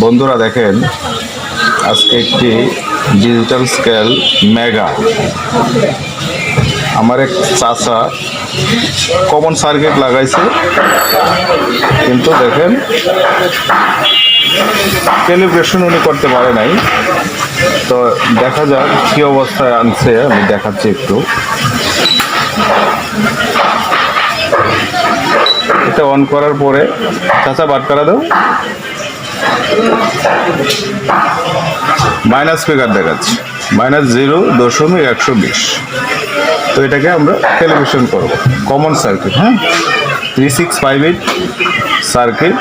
বন্ধুরা দেখেন, আজকে একটি ডিজিটাল স্কেল মেগা আমার এক চাচা কমন সার্কিট লাগাইছে, কিন্তু দেখেন ক্যালিব্রেশন উনি করতে পারে নাই। তো দেখা যাক কি অবস্থায় আনছে, আমি দেখাচ্ছি একটু। এটা অন করার পরে চাচা বাদ করা দাও, মাইনাস ফিগার দেখাচ্ছে, -0.120। তো এটাকে আমরা ক্যালিব্রেশন করব কমন সার্কিট, হ্যাঁ 3658 সার্কিট।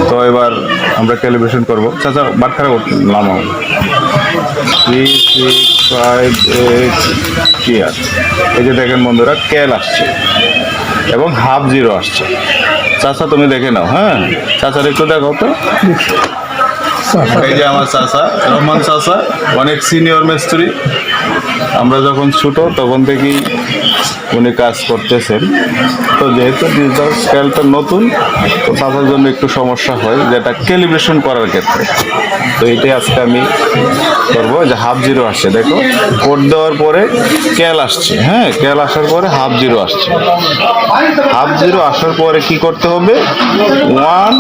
তো এবার আমরা ক্যালিব্রেশন করব। চাচা বাদ করা নামাও, 3658 ক্লিয়ার। এই যে দেখেন বন্ধুরা, ক্যাল আসছে এবং হাফ জিরো আসছে। চাচা তুমি দেখে নাও, হ্যাঁ চাচার একটু দেখো তো। এই যে আমার চাচা রহমান চাচা, অনেক সিনিয়র মিস্ত্রি। আমরা যখন ছোট তখন থেকেই উনি কাজ করতেছেন। তো যেহেতু ডিজিটাল স্কেলটা নতুন, তো তাদের জন্য একটু সমস্যা হয় যেটা ক্যালিব্রেশন করার ক্ষেত্রে। তো এটাই আজকে আমি করবো। যে হাফ জিরো আসছে, দেখো কোড দেওয়ার পরে ক্যাল আসছে, হ্যাঁ ক্যাল আসার পরে হাফ জিরো আসছে। হাফ জিরো আসার পরে কি করতে হবে, 1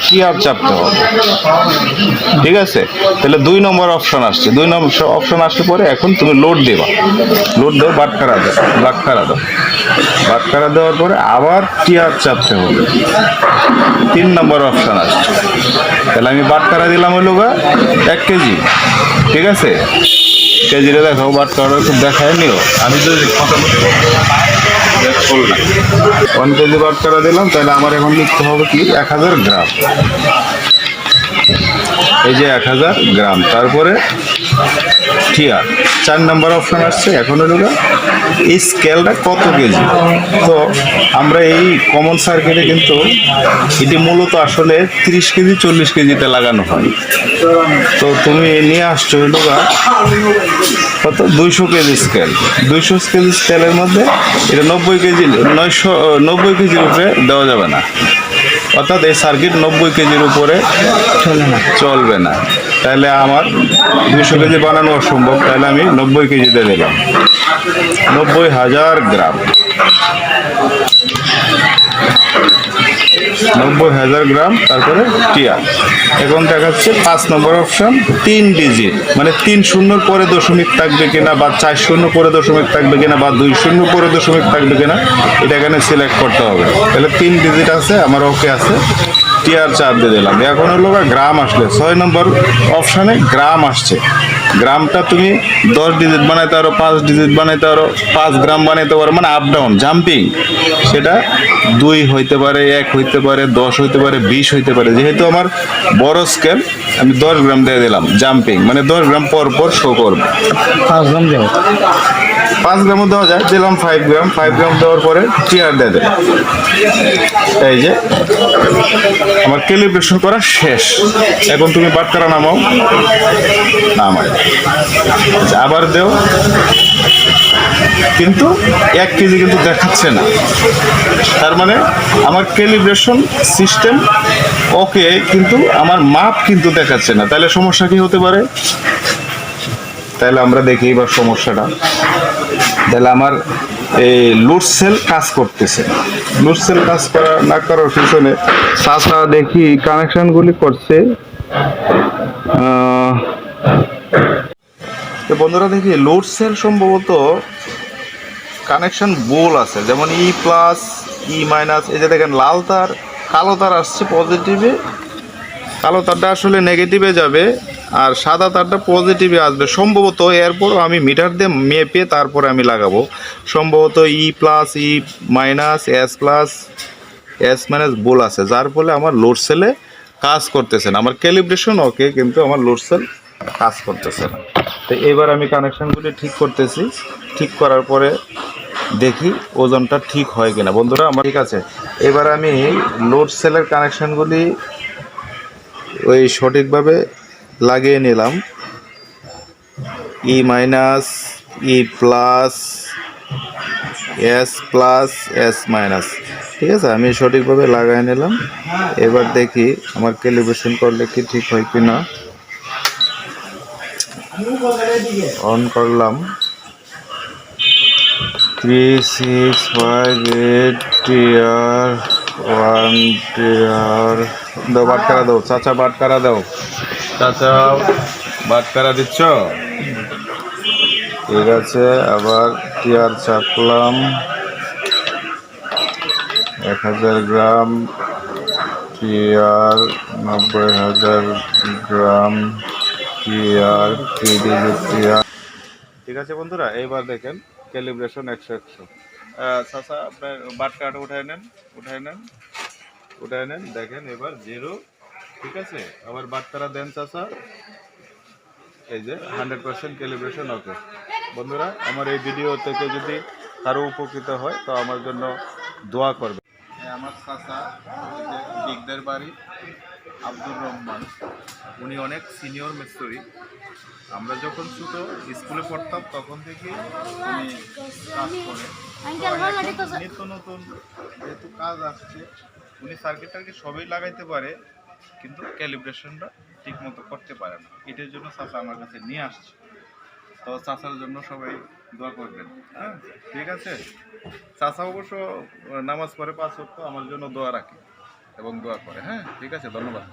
কিয়ার চাপতে হবে, ঠিক আছে। তাহলে 2 নম্বর অপশন আসছে। 2 নম্বর অপশন আসার পরে এখন তুমি লোড দেবা, লোড দেবো, বাটখারা দাও, বাটখারা দাও, বাটখারা দেওয়ার পরে আবার টিয়ার চাপতে হবে। 3 নম্বর অপশন আসছে। তাহলে আমি বাটখারা দিলাম হলো 1 কেজি, ঠিক আছে। কেজিটা দেখো, বাটখারা খুব দেখায় নিও। আমি যদি 1 কেজি বাটখারা দিলাম, তাহলে আমার এখন লিখতে হবে কি 1000 গ্রাম। এই যে 1000 গ্রাম, তারপরে টিয়ার 4 নম্বর অপশন আসছে। এখন হলো এই স্কেলটা কত কেজি। তো আমরা এই কমন সার্কিটে কিন্তু এটি মূলত আসলে 30 কেজি 40 কেজিতে লাগানো হয়। তো তুমি নিয়ে আসছো হলো কত, 200 কেজি স্কেল। 200 কেজি স্কেলের মধ্যে এটা 90 কেজি 90 কেজির উপরে দেওয়া যাবে না। অর্থাৎ এই সার্কিট 90 কেজির উপরে চলবে না। তাহলে আমার 200 কেজি বানানো অসম্ভব। তাহলে আমি 90 কেজিতে দিলাম, 90,000 গ্রাম, 90,000 গ্রাম। তারপরে টিয়ার এখন দেখাচ্ছে 5 নম্বর অপশন, 3 ডিজিট, মানে 3 শূন্যর পরে দশমিক থাকবে কিনা, বা 4 শূন্য পরে দশমিক থাকবে কিনা, বা 2 শূন্য পরে দশমিক থাকবে কিনা, এটা এখানে সিলেক্ট করতে হবে। তাহলে 3 ডিজিট আছে আমার, ওকে আছে। টিয়ার চাপ দিয়ে দিলাম। এখন হলো গ্রাম আসলে 6 নম্বর অপশানে গ্রাম আসছে। গ্রামটা তুমি 10 ডিজিট বানাইতে পারো, 5 ডিজিট বানাইতে পারো, 5 গ্রাম বানাইতে পারো, মানে আপ ডাউন জাম্পিং। সেটা 2 হইতে পারে, 1 হইতে পারে, 10 হইতে পারে, 20 হইতে পারে। যেহেতু আমার বড় স্কেল, আমি 10 গ্রাম দিয়ে দিলাম জাম্পিং, মানে 10 গ্রাম পর পর শো করবে। 5 গ্রাম দেবো, 5 গ্রামও দেওয়া যায়, দিলাম 5 গ্রাম। 5 গ্রাম দেওয়ার পরে টিয়ার দিয়ে দেয়। এই যে আমার ক্যালিব্রেশন করা শেষ। এখন তুমি বাটখারা নামাও, নামাই আবার দেও, কিন্তু 1 কেজি কিন্তু দেখাচ্ছে না। তার মানে আমার ক্যালিব্রেশন সিস্টেম ওকে, কিন্তু আমার মাপ কিন্তু দেখাচ্ছে না। তাহলে সমস্যা কি হতে পারে? তাহলে আমরা দেখি এবার সমস্যাটা। তাহলে আমার এই লোড সেল কাজ করতেছে। লোড সেল কাজ করা না করার পিছনে চাচা দেখি কানেকশনগুলি করছে। তো বন্ধুরা দেখি লোড সেল সম্ভবত কানেকশন ভুল আছে, যেমন ই প্লাস ই মাইনাস। এই যে দেখেন লাল তার, কালো তার আসছে পজিটিভে, কালো তারটা আসলে নেগেটিভে যাবে, আর সাদা তারটা পজিটিভে আসবে সম্ভবত। এরপরও আমি মিটার দিয়ে মেপে তারপরে আমি লাগাবো। সম্ভবত E plus E minus, S plus S minus ভুল আছে, যার ফলে আমার লোড সেলে কাজ করতেছে না। আমার ক্যালিব্রেশন ওকে, কিন্তু আমার লোড সেল কাজ করতেছে না। তো এবার আমি কানেকশানগুলি ঠিক করতেছি। ঠিক করার পরে দেখি ওজনটা ঠিক হয় কিনা। বন্ধুরা আমার ঠিক আছে। এবার আমি লোড সেলের কানেকশানগুলি ওই সঠিকভাবে লাগিয়ে নিলাম। E minus, E plus, S plus, S minus, ঠিক আছে, আমি সঠিকভাবে লাগাই নিলাম। এবার দেখি আমার ক্যালিব্রেশন করলে কি ঠিক হয় কি না। অন করলাম 3658 টিআর 1 টিআর। দাও বাটকারা দাও চাচা, বাটকারা দাও চাচা, বাটকারা দিচ্ছ? ঠিক আছে, আবার টিআর চাপলাম 1000 গ্রাম, টিআর 90,000 গ্রাম, টিআর 3 ডিজিট টিআর। ঠিক আছে বন্ধুরা, এইবার দেখেন ক্যালিব্রেশন 100-100। চাচা আপনার বাট কার্ড উঠায় নেন, উঠায় নেন, উঠায় নেন। দেখেন এবার 0। ঠিক আছে, আবার বাট কারা দেন চাচা। এই যে 100% ক্যালিব্রেশন ওকে। বন্ধুরা, আমার এই ভিডিও থেকে যদি কারো উপকৃত হয় তো আমার জন্য দোয়া করবে। আমার চাচা দিকদের বাড়ি আব্দুর রহমান, উনি অনেক সিনিয়র মিস্ত্রি। আমরা যখন ছোট স্কুলে পড়তাম তখন থেকে উনি কাজ করে। নিত্য নতুন যেহেতু কাজ আসছে, উনি সার্কিট টার্কিট সবই লাগাইতে পারে, কিন্তু ক্যালিব্রেশনটা ঠিক মতো করতে পারে না। এটার জন্য চাচা আমার কাছে নিয়ে আসছে। তো চাচার জন্য সবাই দোয়া করবেন। হ্যাঁ, ঠিক আছে। চাচা অবশ্য নামাজ পড়ে 5 ওয়াক্ত, আমার জন্য দোয়া রাখে এবং দোয়া করে। হ্যাঁ, ঠিক আছে, ধন্যবাদ।